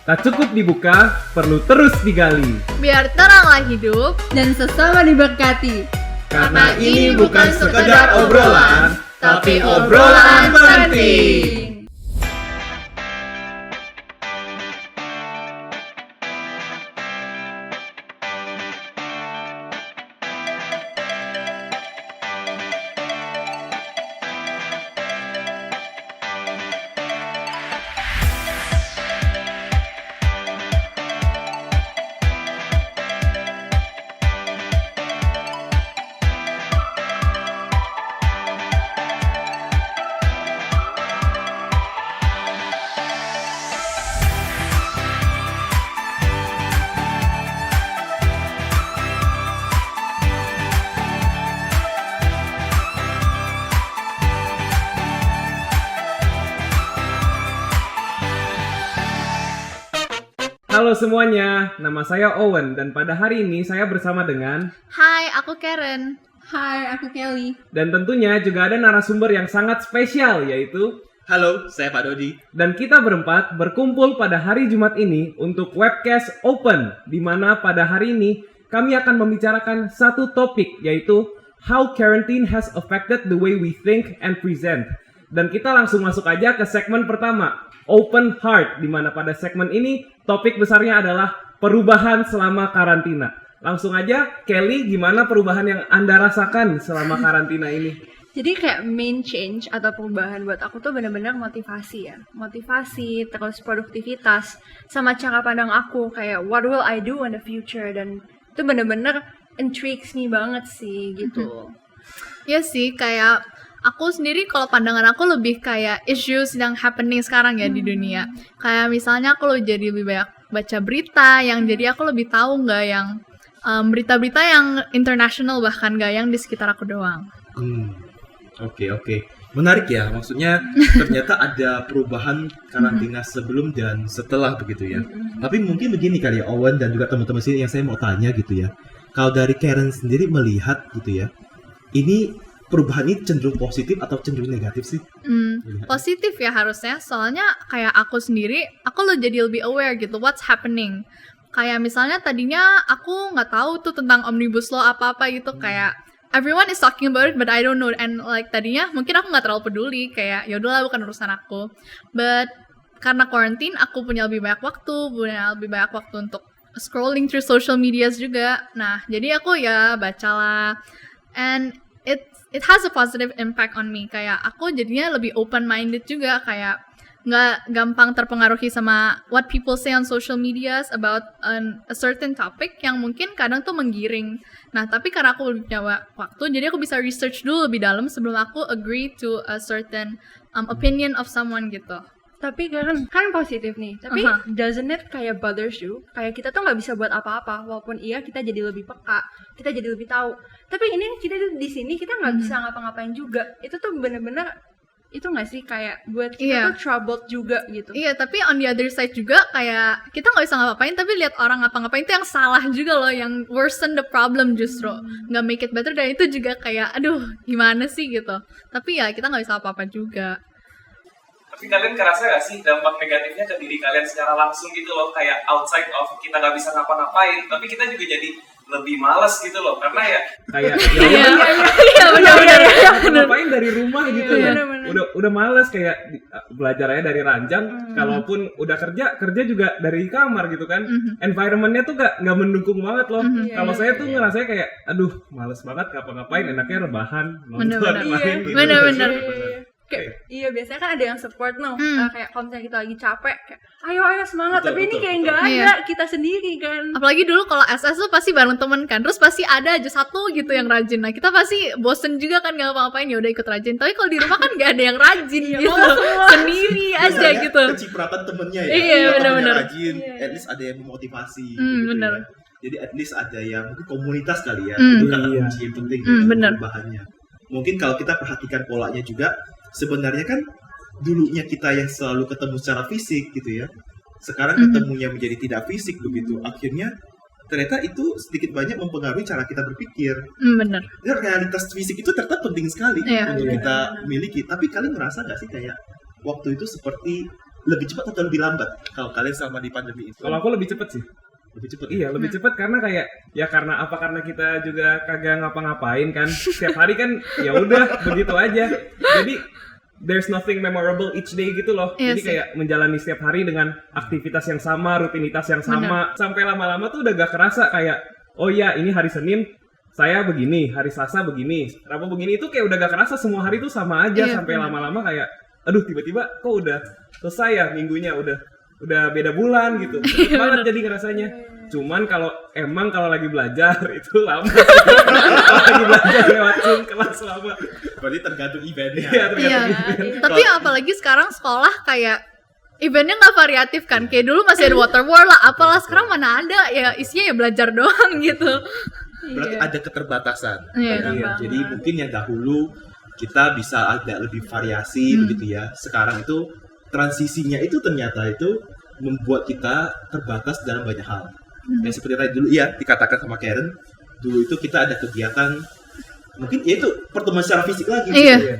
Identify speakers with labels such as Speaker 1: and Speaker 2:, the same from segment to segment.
Speaker 1: Tak cukup dibuka, perlu terus digali.
Speaker 2: Biar teranglah hidup
Speaker 3: dan sesama diberkati.
Speaker 1: Karena ini bukan sekedar obrolan, tapi obrolan penting. Halo semuanya, nama saya Owen dan pada hari ini saya bersama dengan
Speaker 2: Hai, aku Karen.
Speaker 3: Hai, aku Kelly.
Speaker 1: dan tentunya juga ada narasumber yang sangat spesial yaitu
Speaker 4: Halo, saya Pak Dodi.
Speaker 1: dan kita berempat berkumpul pada hari Jumat ini untuk webcast open di mana pada hari ini kami akan membicarakan satu topik yaitu How Quarantine Has Affected the Way We Think and Present. Dan kita langsung masuk aja ke segmen pertama, Open Heart, di mana pada segmen ini topik besarnya adalah perubahan selama karantina. Langsung aja, Kelly, gimana perubahan yang Anda rasakan selama karantina ini?
Speaker 3: Jadi kayak main change atau perubahan buat aku tuh benar-benar motivasi ya. Motivasi, terus produktivitas, sama cara pandang aku kayak what will I do in the future, dan itu benar-benar intrigues me banget sih gitu.
Speaker 2: Ya sih, kayak aku sendiri kalau pandangan aku lebih kayak issues yang happening sekarang ya di dunia. Kayak misalnya aku jadi lebih banyak baca berita yang jadi aku lebih tahu nggak yang berita-berita yang international, bahkan nggak yang di sekitar aku doang.
Speaker 4: Oke. Menarik ya, maksudnya ternyata ada perubahan karantina sebelum dan setelah begitu ya. Tapi mungkin begini kali ya, Owen dan juga teman-teman sini yang saya mau tanya gitu ya. Kalau dari Karen sendiri melihat gitu ya, ini perubahan ini cenderung positif atau cenderung negatif sih?
Speaker 2: Positif ya harusnya, soalnya kayak aku sendiri, aku jadi lebih aware gitu what's happening. Kayak misalnya tadinya aku nggak tahu tuh tentang Omnibus Law apa-apa gitu, kayak everyone is talking about it but I don't know, and like tadinya mungkin aku nggak terlalu peduli, kayak yaudahlah bukan urusan aku. But karena quarantine aku punya lebih banyak waktu untuk scrolling through social medias juga. Nah jadi aku ya bacalah, and it has a positive impact on me. Kayak aku jadinya lebih open minded juga, kayak nggak gampang terpengaruhi sama what people say on social medias about a certain topic yang mungkin kadang tuh menggiring. Nah tapi karena aku lebih punya waktu, jadi aku bisa research dulu lebih dalam sebelum aku agree to a certain opinion of someone gitu.
Speaker 3: Tapi kan positif nih, tapi doesn't it kayak bothers you? Kayak kita tuh nggak bisa buat apa-apa, walaupun iya kita jadi lebih peka, kita jadi lebih tahu. Tapi ini kita di sini kita nggak bisa ngapa-ngapain juga. Itu tuh bener-bener itu nggak sih kayak buat kita tuh troubled juga gitu.
Speaker 2: Iya, tapi on the other side juga kayak kita nggak bisa ngapa-ngapain, tapi lihat orang ngapa-ngapain itu yang salah juga loh, yang worsen the problem justru, nggak make it better, dan itu juga kayak aduh gimana sih gitu. Tapi ya kita nggak bisa apa-apa juga.
Speaker 1: Tapi kalian kerasa gak sih dampak negatifnya ke diri kalian secara langsung gitu loh, kayak outside of kita gak bisa ngapa-ngapain, tapi kita juga jadi lebih malas gitu loh, karena ya kayak
Speaker 2: Iya benar-benar
Speaker 1: ngapain dari rumah gitu ya, udah malas, kayak belajarnya dari ranjang, kalaupun udah kerja juga dari kamar gitu kan, environmentnya tuh gak mendukung banget loh. Kalau saya tuh ngerasanya kayak aduh males banget ngapa-ngapain, enaknya rebahan, nonton, main gitu.
Speaker 2: Bener-bener.
Speaker 3: Kayak, iya biasanya kan ada yang support kayak kalau misalnya kita lagi capek kayak ayo semangat, tapi ini kayak nggak ada, kita sendiri kan.
Speaker 2: Apalagi dulu kalau SS tuh pasti bareng temen kan, terus pasti ada aja satu gitu yang rajin. Nah kita pasti bosen juga kan nggak ngapa-ngapain, ya udah ikut rajin. Tapi kalau di rumah kan nggak ada yang rajin gitu, sendiri aja gitu.
Speaker 4: Kecipratan temennya ya.
Speaker 2: Iya benar-benar.
Speaker 4: Rajin, at least ada yang memotivasi.
Speaker 2: Benar.
Speaker 4: Ya. Jadi at least ada yang mungkin komunitas kali ya. Itu kata kunci yang penting perubahannya. Mungkin kalau kita perhatikan polanya juga, sebenarnya kan dulunya kita yang selalu ketemu secara fisik gitu ya, sekarang ketemunya menjadi tidak fisik begitu. Akhirnya ternyata itu sedikit banyak mempengaruhi cara kita berpikir.
Speaker 2: Benar.
Speaker 4: Dan realitas fisik itu ternyata penting sekali untuk kita miliki. Tapi kalian ngerasa gak sih kayak waktu itu seperti lebih cepat atau lebih lambat kalau kalian selama di pandemi itu?
Speaker 1: Kalau aku lebih cepet sih.
Speaker 4: Lebih cepat.
Speaker 1: Iya, lebih cepet karena kayak ya karena kita juga kagak ngapa-ngapain kan. Setiap hari kan ya udah begitu aja. Jadi there's nothing memorable each day gitu loh.
Speaker 2: Iya
Speaker 1: Jadi
Speaker 2: sih.
Speaker 1: kayak menjalani setiap hari dengan aktivitas yang sama, rutinitas yang sama. Sampai lama-lama tuh udah gak kerasa kayak oh iya ini hari Senin saya begini, hari Selasa begini, Rabu begini, itu kayak udah gak kerasa semua hari tuh sama aja.
Speaker 2: Iya,
Speaker 1: Sampai
Speaker 2: benar.
Speaker 1: lama-lama kayak aduh tiba-tiba kok udah selesai ya minggunya, udah beda bulan gitu. Cepet banget jadi ngerasanya. Cuman kalau lagi belajar itu lama sih. Kalau lagi belajar lewat Zoom kelas lama.
Speaker 4: Berarti tergantung eventnya.
Speaker 1: Iya, tergantung
Speaker 2: Iya.
Speaker 1: event.
Speaker 2: Tapi apalagi sekarang sekolah kayak eventnya nggak variatif kan. Kayak dulu masih ada water war lah, apalah, sekarang mana ada, ya isinya ya belajar doang gitu.
Speaker 4: Berarti ada keterbatasan.
Speaker 2: Iya.
Speaker 4: Jadi mungkin yang dahulu kita bisa agak lebih variasi begitu ya. Sekarang itu transisinya itu ternyata itu membuat kita terbatas dalam banyak hal. Yang seperti tadi dulu ya dikatakan sama Karen, dulu itu kita ada kegiatan mungkin ya itu pertemuan secara fisik lagi.
Speaker 2: Iya.
Speaker 4: Gitu ya.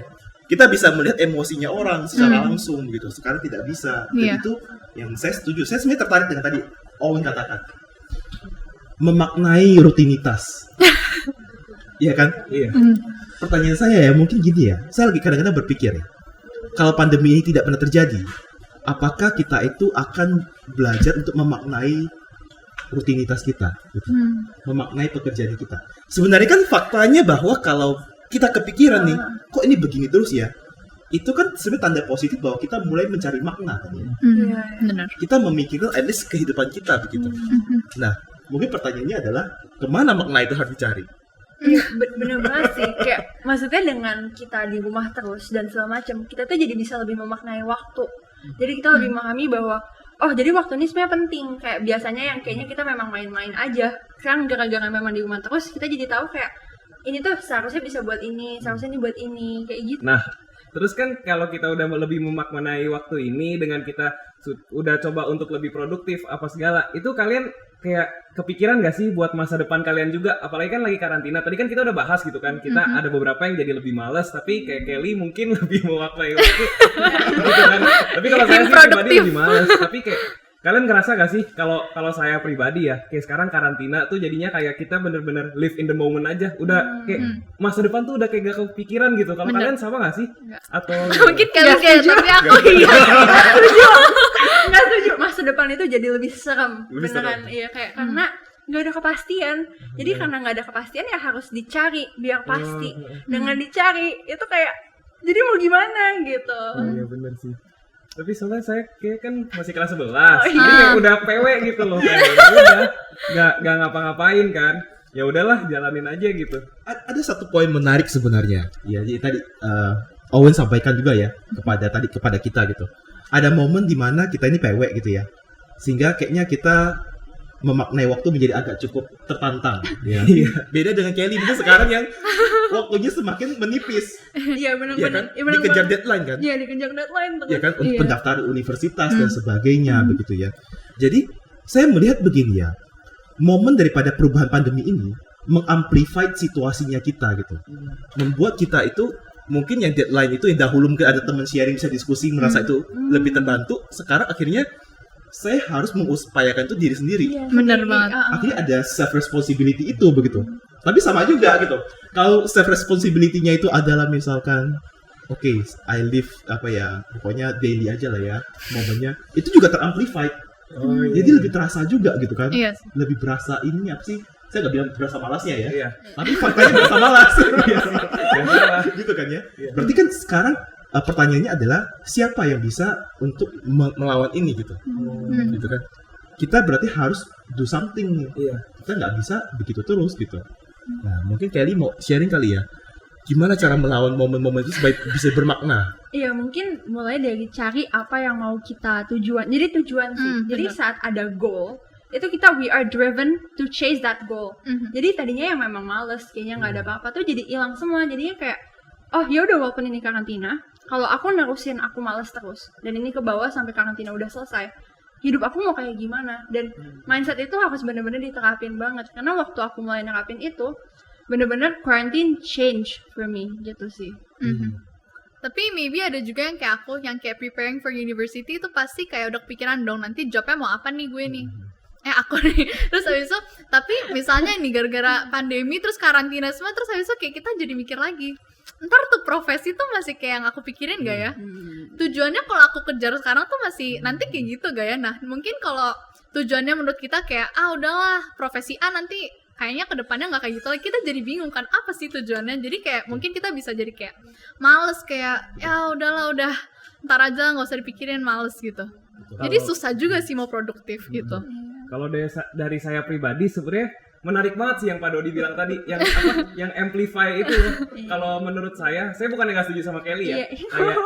Speaker 4: Kita bisa melihat emosinya orang secara langsung gitu. Sekarang tidak bisa. Dan
Speaker 2: Iya.
Speaker 4: itu yang saya setuju. Saya sebenarnya tertarik dengan tadi Owen katakan. Memaknai rutinitas. Iya kan?
Speaker 1: Iya.
Speaker 4: Pertanyaan saya ya mungkin gini ya. Saya lagi kadang-kadang berpikir ya. Kalau pandemi ini tidak pernah terjadi, apakah kita itu akan belajar untuk memaknai rutinitas kita, gitu. Memaknai pekerjaan kita. Sebenarnya kan faktanya bahwa kalau kita kepikiran nih, kok ini begini terus ya, itu kan sebenarnya tanda positif bahwa kita mulai mencari makna kan ya.
Speaker 2: Benar.
Speaker 4: Kita memikirkan at least kehidupan kita begitu. Nah, mungkin pertanyaannya adalah kemana makna itu harus dicari?
Speaker 3: Iya, bener banget sih. Kayak maksudnya dengan kita di rumah terus dan segala macam, kita tuh jadi bisa lebih memaknai waktu. Jadi kita lebih memahami bahwa oh jadi waktu ini sebenarnya penting. Kayak biasanya yang kayaknya kita memang main-main aja. Sekarang gara-gara memang di rumah terus, kita jadi tahu kayak ini tuh seharusnya bisa buat ini, seharusnya ini buat ini, kayak gitu.
Speaker 1: Nah, terus kan kalau kita udah lebih memaknai waktu ini dengan kita udah coba untuk lebih produktif apa segala, itu kalian kayak kepikiran gak sih buat masa depan kalian juga? Apalagi kan lagi karantina. Tadi kan kita udah bahas gitu kan, kita ada beberapa yang jadi lebih malas, tapi kayak Kelly mungkin lebih memaknai waktu gitu kan. Tapi kalau saya sih pribadi lebih malas, tapi kayak kalian ngerasa gak sih kalau saya pribadi ya, kayak sekarang karantina tuh jadinya kayak kita bener-bener live in the moment aja. Udah kayak masa depan tuh udah kayak gak kepikiran gitu. Kalau kalian sama gak sih? Atau
Speaker 2: Mungkin kalian kayak tapi aku iya.
Speaker 3: Nggak setuju. Masa depan itu jadi lebih serem.
Speaker 1: Lebih
Speaker 3: Beneran, iya kayak karena nggak ada kepastian. Jadi karena nggak ada kepastian ya harus dicari biar pasti. Dengan dicari itu kayak jadi mau gimana gitu.
Speaker 1: Iya bener sih. Tapi soalnya saya kayak kan masih kelas 11. Jadi kayak udah PW gitu loh. Kayak udah nggak ngapa-ngapain kan. Ya udahlah jalanin aja gitu.
Speaker 4: Ada satu poin menarik sebenarnya. Ya, jadi tadi Owen sampaikan juga ya kepada kita gitu. Ada momen di mana kita ini PW gitu ya. Sehingga kayaknya kita memaknai waktu menjadi agak cukup tertantang. Ya. Beda dengan Kelly itu sekarang yang waktunya semakin menipis.
Speaker 3: Iya benar-benar.
Speaker 4: Iya kan?
Speaker 3: Iya, bener-bener.
Speaker 4: Dikejar deadline kan?
Speaker 3: Iya dikejar deadline terus.
Speaker 4: Ya kan? Untuk pendaftaran universitas dan sebagainya begitu ya. Jadi saya melihat begini ya. Momen daripada perubahan pandemi ini mengamplify situasinya kita gitu. Membuat kita itu mungkin yang deadline itu yang dahulu mungkin ada teman sharing bisa diskusi merasa itu lebih terbantu, sekarang akhirnya saya harus mengupayakan itu diri sendiri.
Speaker 3: Iya,
Speaker 2: Bener
Speaker 3: jadi,
Speaker 2: banget.
Speaker 4: Akhirnya ada self responsibility itu begitu. Tapi sama juga gitu. Kalau self responsibility-nya itu adalah misalkan oke, I live apa ya, pokoknya daily aja lah ya momennya. Itu juga teramplified. Jadi lebih terasa juga gitu kan.
Speaker 2: Iya sih.
Speaker 4: Lebih berasa ini apa sih? Saya nggak bilang berasa malasnya ya.
Speaker 1: Iya.
Speaker 4: Tapi faktanya berasa malas.
Speaker 1: Biasalah.
Speaker 4: Gitu kan ya. Berarti kan sekarang pertanyaannya adalah siapa yang bisa untuk melawan ini gitu. Gitu kan. Kita berarti harus do something nih.
Speaker 1: Iya.
Speaker 4: Kita nggak bisa begitu terus gitu. Nah, mungkin Kelly mau sharing kali ya. Gimana cara melawan momen-momen itu supaya bisa bermakna?
Speaker 3: Iya mungkin mulai dari cari apa yang mau kita tujuan. Jadi tujuan sih. Jadi
Speaker 2: bener.
Speaker 3: saat ada goal itu kita we are driven to chase that goal. Jadi tadinya yang memang males kayaknya nggak ada apa-apa tuh jadi hilang semua. Jadinya kayak oh ya udah walaupun ini karantina, kalau aku nerusin aku males terus dan ini ke bawah sampai karantina udah selesai, hidup aku mau kayak gimana? Dan mindset itu harus bener-bener diterapin banget karena waktu aku mulai nerapin itu bener-bener quarantine change for me gitu sih.
Speaker 2: Tapi maybe ada juga yang kayak aku, yang kayak preparing for university itu pasti kayak udah kepikiran dong nanti jobnya mau apa nih gue nih. Aku nih. Terus habis itu, tapi misalnya nih gara-gara pandemi terus karantina semua, terus habis itu kayak kita jadi mikir lagi. Ntar tuh profesi tuh masih kayak yang aku pikirin gak ya? Tujuannya kalau aku kejar sekarang tuh masih nanti kayak gitu gak ya? Nah, mungkin kalau tujuannya menurut kita kayak udahlah profesi A nanti kayaknya kedepannya nggak kayak gitu lagi, kita jadi bingung kan apa sih tujuannya. Jadi kayak mungkin kita bisa jadi kayak males, kayak ya udahlah, udah ntar aja nggak usah dipikirin, males gitu. Jadi susah juga sih mau produktif gitu.
Speaker 1: Kalau dari saya pribadi sebenarnya menarik banget sih yang Pak Dodi bilang tadi, yang yang amplify itu. Kalau menurut saya bukan nggak setuju sama Kelly ya. Kayak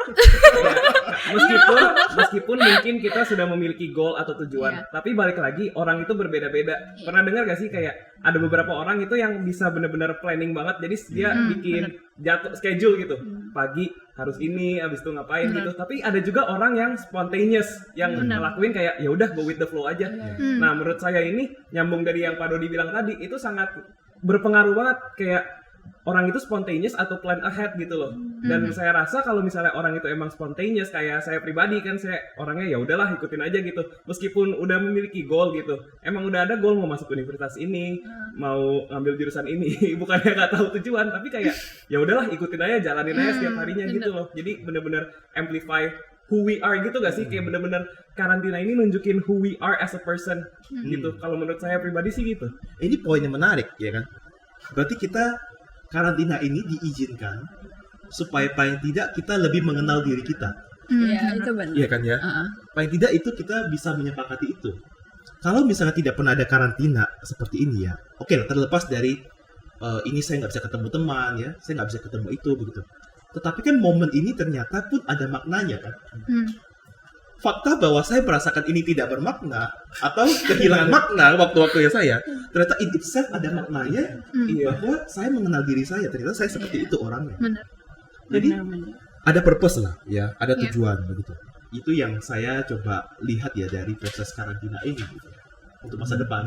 Speaker 1: meskipun mungkin kita sudah memiliki goal atau tujuan, tapi balik lagi orang itu berbeda-beda. Pernah dengar gak sih kayak ada beberapa orang itu yang bisa benar-benar planning banget, jadi dia bikin jatuh schedule gitu. Pagi harus ini, abis itu ngapain gitu. Tapi ada juga orang yang spontaneous, yang ngelakuin kayak ya udah go with the flow aja. Nah, menurut saya ini nyambung dari yang Pak Dodi bilang tadi, itu sangat berpengaruh banget, kayak orang itu spontaneous atau plan ahead gitu loh. Dan saya rasa kalau misalnya orang itu emang spontaneous, kayak saya pribadi kan, saya orangnya ya udahlah ikutin aja gitu. Meskipun udah memiliki goal gitu, emang udah ada goal mau masuk universitas ini, mau ngambil jurusan ini, bukannya nggak tahu tujuan, tapi kayak ya udahlah ikutin aja, jalanin aja setiap harinya gitu loh. Jadi bener-bener amplify who we are gitu gak sih? Kayak bener-bener karantina ini nunjukin who we are as a person gitu. Kalau menurut saya pribadi sih gitu.
Speaker 4: Ini poin yang menarik ya kan. Berarti kita karantina ini diizinkan supaya paling tidak kita lebih mengenal diri kita.
Speaker 3: Iya, itu benar.
Speaker 4: Iya kan ya? Paling tidak itu kita bisa menyepakati itu. Kalau misalnya tidak pernah ada karantina seperti ini ya, oke lah, terlepas dari ini saya nggak bisa ketemu teman ya, saya nggak bisa ketemu itu begitu. Tetapi kan momen ini ternyata pun ada maknanya kan. Fakta bahwa saya merasakan ini tidak bermakna atau kehilangan makna waktu-waktunya saya, ternyata in itself ada maknanya bahwa saya mengenal diri saya, ternyata saya seperti itu orangnya.
Speaker 2: Benar.
Speaker 4: Jadi ada purpose lah ya, ada tujuan begitu. Itu yang saya coba lihat ya dari proses karantina ini gitu, untuk masa depan.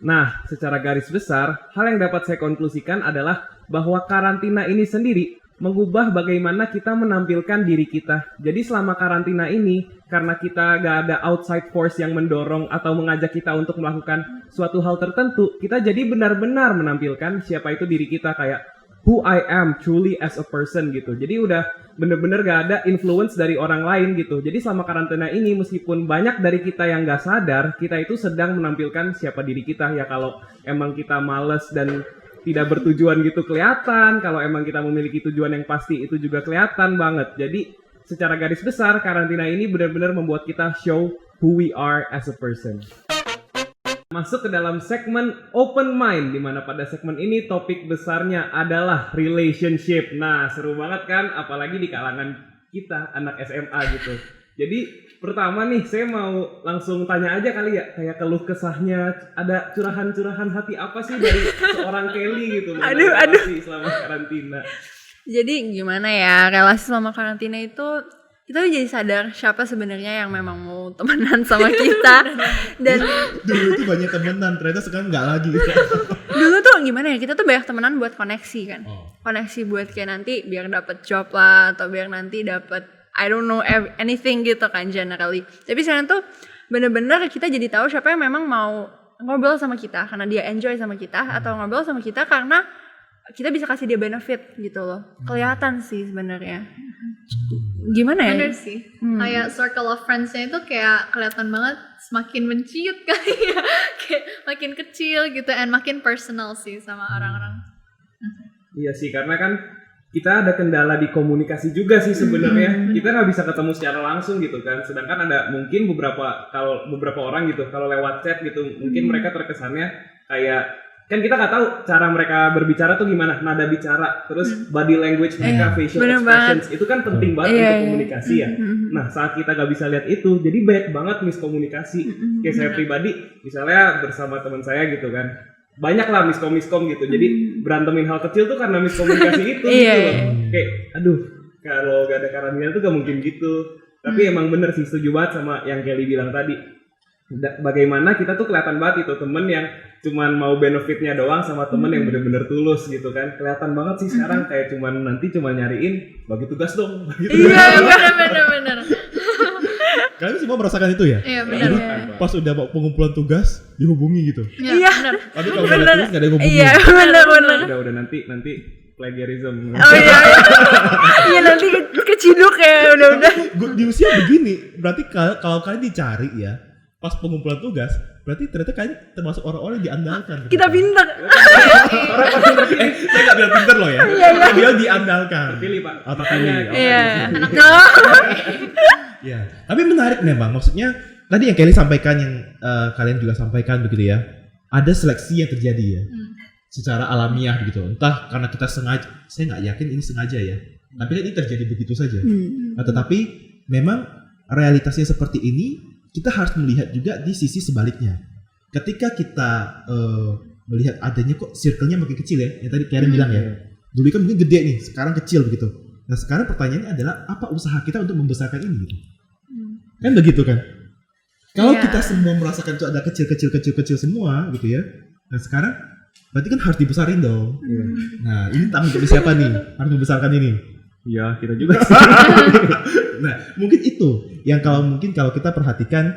Speaker 1: Nah, secara garis besar, hal yang dapat saya konklusikan adalah bahwa karantina ini sendiri mengubah bagaimana kita menampilkan diri kita. Jadi selama karantina ini, karena kita gak ada outside force yang mendorong atau mengajak kita untuk melakukan suatu hal tertentu, kita jadi benar-benar menampilkan siapa itu diri kita, kayak who I am truly as a person gitu. Jadi udah benar-benar gak ada influence dari orang lain gitu. Jadi selama karantina ini, meskipun banyak dari kita yang gak sadar, kita itu sedang menampilkan siapa diri kita. Ya kalau emang kita males dan tidak bertujuan gitu kelihatan, kalau emang kita memiliki tujuan yang pasti itu juga kelihatan banget. Jadi secara garis besar karantina ini benar-benar membuat kita show who we are as a person. Masuk ke dalam segmen Open Mind, di mana pada segmen ini topik besarnya adalah relationship. Nah, seru banget kan, apalagi di kalangan kita anak SMA gitu. Jadi pertama nih, saya mau langsung tanya aja kali ya, kayak keluh kesahnya, ada curahan-curahan hati apa sih dari seorang Kelly gitu relasi selama karantina.
Speaker 3: Jadi gimana ya, relasi selama karantina itu kita jadi sadar siapa sebenarnya yang memang mau temenan sama kita. Dan
Speaker 4: dulu itu banyak temenan, ternyata sekarang nggak lagi.
Speaker 3: Dulu tuh gimana ya, kita tuh banyak temenan buat koneksi kan. Koneksi buat kayak nanti biar dapet job lah, atau biar nanti dapet I don't know anything gitu kan generally. Tapi sekarang tuh bener-bener kita jadi tahu siapa yang memang mau ngobrol sama kita karena dia enjoy sama kita, atau ngobrol sama kita karena kita bisa kasih dia benefit gitu loh. Kelihatan sih sebenarnya. Gimana ya?
Speaker 2: Bener sih. Kayak circle of friends-nya itu kayak kelihatan banget semakin menciut kali ya. Kayak makin kecil gitu, and makin personal sih sama orang-orang.
Speaker 1: Iya sih, karena kan kita ada kendala di komunikasi juga sih sebenarnya. Kita nggak bisa ketemu secara langsung gitu kan. Sedangkan ada mungkin beberapa orang gitu, kalau lewat chat gitu, mungkin mereka terkesannya kayak, kan kita nggak tahu cara mereka berbicara tuh gimana, nada bicara, terus body language mereka, facial expressions, itu kan penting banget untuk komunikasi ya. Nah, saat kita nggak bisa lihat itu, jadi banyak banget miskomunikasi. Kayak saya pribadi, misalnya bersama teman saya gitu kan, banyak lah miskom gitu. Jadi berantemin hal kecil tuh karena miskomunikasi itu gitu loh. Kayak aduh, kalau gak ada karantina tuh gak mungkin gitu. Tapi emang bener sih, setuju banget sama yang Kelly bilang tadi. Bagaimana kita tuh kelihatan banget itu temen yang cuman mau benefitnya doang sama temen yang bener-bener tulus gitu kan. Kelihatan banget sih sekarang kayak cuman nyariin bagi tugas dong.
Speaker 2: Iya, bener.
Speaker 5: Kalian semua merasakan itu ya?
Speaker 2: Iya, benar.
Speaker 5: Pas udah mau pengumpulan tugas dihubungi gitu.
Speaker 2: Iya, benar.
Speaker 5: Tapi kalau nggak ada tugas nggak ada yang hubungi.
Speaker 3: Iya, benar.
Speaker 1: Udah nanti plagiarism.
Speaker 3: Oh iya. Iya nanti keciduk ya udah.
Speaker 5: Di usia begini, berarti kalau kalian dicari ya, pas pengumpulan tugas, berarti ternyata kalian termasuk orang-orang yang diandalkan.
Speaker 3: Kita pintar.
Speaker 5: Saya nggak bilang pintar loh ya. Dia diandalkan.
Speaker 1: Pilih Pak.
Speaker 5: Otaknya.
Speaker 3: Iya.
Speaker 5: Ya, tapi menarik memang. Maksudnya tadi yang Kelly sampaikan, yang kalian juga sampaikan begitu ya. Ada seleksi yang terjadi ya, secara alamiah gitu. Entah karena kita sengaja, saya nggak yakin ini sengaja ya. Tapi kan ini terjadi begitu saja. Nah, tetapi memang realitasnya seperti ini, kita harus melihat juga di sisi sebaliknya. Ketika kita melihat adanya kok circle-nya makin kecil ya, yang tadi Karen bilang ya. Dulu kan mungkin gede nih, sekarang kecil begitu. Nah sekarang pertanyaannya adalah apa usaha kita untuk membesarkan ini gitu? Kan begitu kan? Kalau kita semua merasakan itu ada kecil semua gitu ya. Nah sekarang berarti kan harus dibesarin dong. Nah ini tanggung jawab siapa nih? Harus membesarkan ini.
Speaker 1: Iya kita juga.
Speaker 5: Nah mungkin itu yang kalau kita perhatikan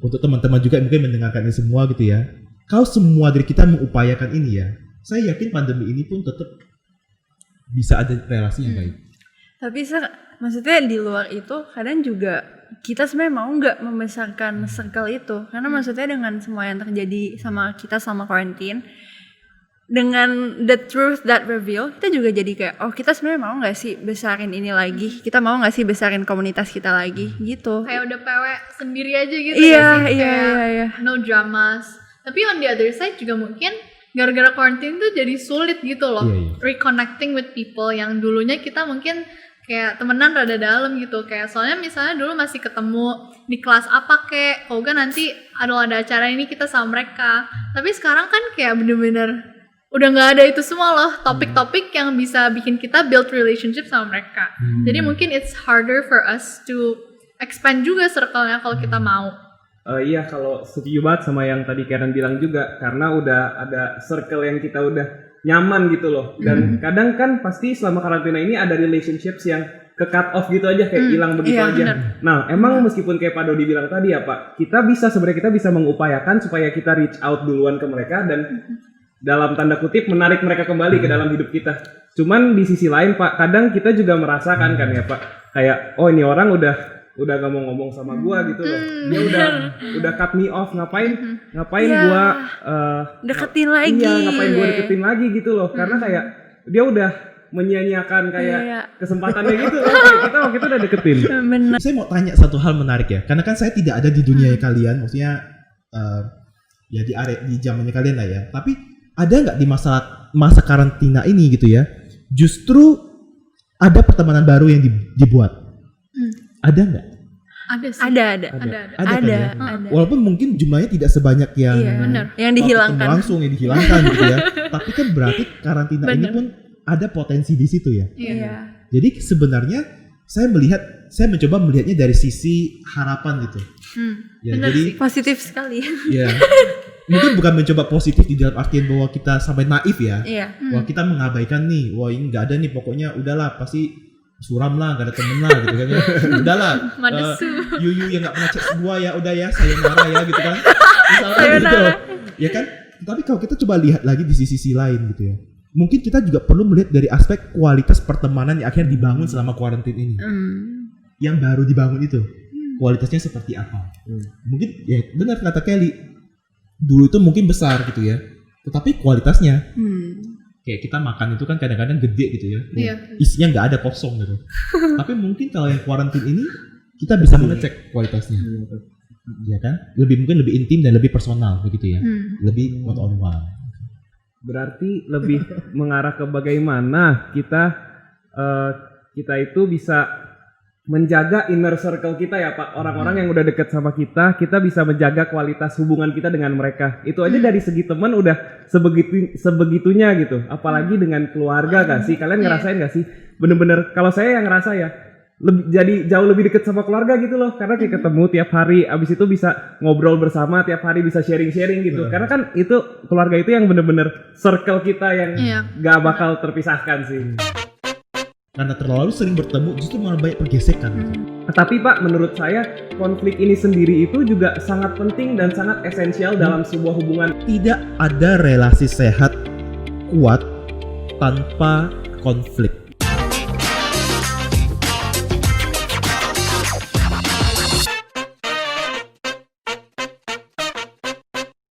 Speaker 5: untuk teman-teman juga mungkin mendengarkan ini semua gitu ya. Kalau semua dari kita mengupayakan ini ya, saya yakin pandemi ini pun tetap bisa ada relasi yang baik.
Speaker 3: Tapi maksudnya di luar itu kadang juga kita sebenarnya mau nggak membesarkan circle itu, karena maksudnya dengan semua yang terjadi sama kita selama karantin, dengan the truth that reveal, kita juga jadi kayak kita sebenarnya mau nggak sih besarin ini lagi, kita mau nggak sih besarin komunitas kita lagi gitu.
Speaker 2: Kayak udah PW sendiri aja gitu.
Speaker 3: Iya.
Speaker 2: No dramas. Tapi on the other side juga mungkin gara-gara quarantine tuh jadi sulit gitu loh. Reconnecting with people yang dulunya kita mungkin kayak temenan rada dalam gitu. Kayak soalnya misalnya dulu masih ketemu di kelas apa kek, kalau kan nanti ada acara ini kita sama mereka. Tapi sekarang kan kayak bener-bener udah nggak ada itu semua loh, topik-topik yang bisa bikin kita build relationship sama mereka. Jadi mungkin it's harder for us to expand juga circle-nya kalau kita mau.
Speaker 1: Iya, kalau setuju banget sama yang tadi Karen bilang juga, karena udah ada circle yang kita udah nyaman gitu loh. Dan kadang kan pasti selama karantina ini ada relationships yang ke cut off gitu aja, kayak hilang begitu aja. Bener. Nah, emang meskipun kayak Pak Dodi bilang tadi ya Pak, kita bisa mengupayakan supaya kita reach out duluan ke mereka dan dalam tanda kutip menarik mereka kembali ke dalam hidup kita. Cuman di sisi lain Pak, kadang kita juga merasakan kan ya Pak, kayak ini orang udah gak mau ngomong sama gua gitu loh. Dia udah cut me off, ngapain gua
Speaker 3: deketin lagi.
Speaker 1: Iya, ngapain gua deketin lagi gitu loh. Karena kayak dia udah menyia-nyiakan kayak kesempatannya gitu loh. Kayak kita waktu itu udah deketin.
Speaker 3: Benar.
Speaker 5: Saya mau tanya satu hal menarik ya. Karena kan saya tidak ada di dunia kalian, maksudnya ya di zamannya kalian lah ya. Tapi ada nggak di masa karantina ini gitu ya? Justru ada pertemanan baru yang dibuat. Ada nggak?
Speaker 2: Ada sih.
Speaker 3: Ada.
Speaker 5: Kan ya? Walaupun mungkin jumlahnya tidak sebanyak yang
Speaker 3: dihilangkan
Speaker 5: langsung yang dihilangkan gitu ya. Tapi kan berarti karantina ini pun ada potensi di situ ya.
Speaker 2: Iya.
Speaker 5: Jadi sebenarnya saya mencoba melihatnya dari sisi harapan gitu. Ya, jadi
Speaker 3: positif sekali.
Speaker 5: Ya. Mungkin bukan mencoba positif di dalam artian bahwa kita sampai naif ya. Wah kita mengabaikan nih, wah ini nggak ada nih, pokoknya udahlah pasti suram lah, gak ada temen lah gitu kan ya. Udahlah, Yuyu yang gak pernah cek semua ya, udah ya, sayonara ya gitu kan. Misalkan gitu, ya kan. Tapi kalau kita coba lihat lagi di sisi lain gitu ya, mungkin kita juga perlu melihat dari aspek kualitas pertemanan yang akhirnya dibangun selama kuarantin ini. Yang baru dibangun itu, kualitasnya seperti apa. Mungkin ya benar kata Kelly, dulu itu mungkin besar gitu ya, tetapi kualitasnya kayak kita makan itu kan kadang-kadang gede gitu ya. Isinya nggak ada kosong gitu. Tapi mungkin kalau yang kuarantin ini kita bisa mengecek kualitasnya. Ya kan? Mungkin lebih intim dan lebih personal begitu ya. Lebih one on one.
Speaker 1: Berarti lebih mengarah ke bagaimana kita itu bisa menjaga inner circle kita ya Pak. Orang-orang yang udah deket sama kita bisa menjaga kualitas hubungan kita dengan mereka. Itu aja dari segi teman udah sebegitunya gitu. Apalagi dengan keluarga gak sih? Kalian ngerasain gak sih? Bener-bener kalau saya yang ngerasa ya, jadi jauh lebih deket sama keluarga gitu loh, karena kayak ketemu tiap hari, abis itu bisa ngobrol bersama tiap hari, bisa sharing gitu. Karena kan itu keluarga itu yang bener-bener circle kita yang gak bakal terpisahkan sih.
Speaker 5: Karena terlalu sering bertemu justru malah banyak pergesekan.
Speaker 1: Tapi Pak, menurut saya konflik ini sendiri itu juga sangat penting dan sangat esensial dalam sebuah hubungan.
Speaker 5: Tidak ada relasi sehat kuat tanpa konflik.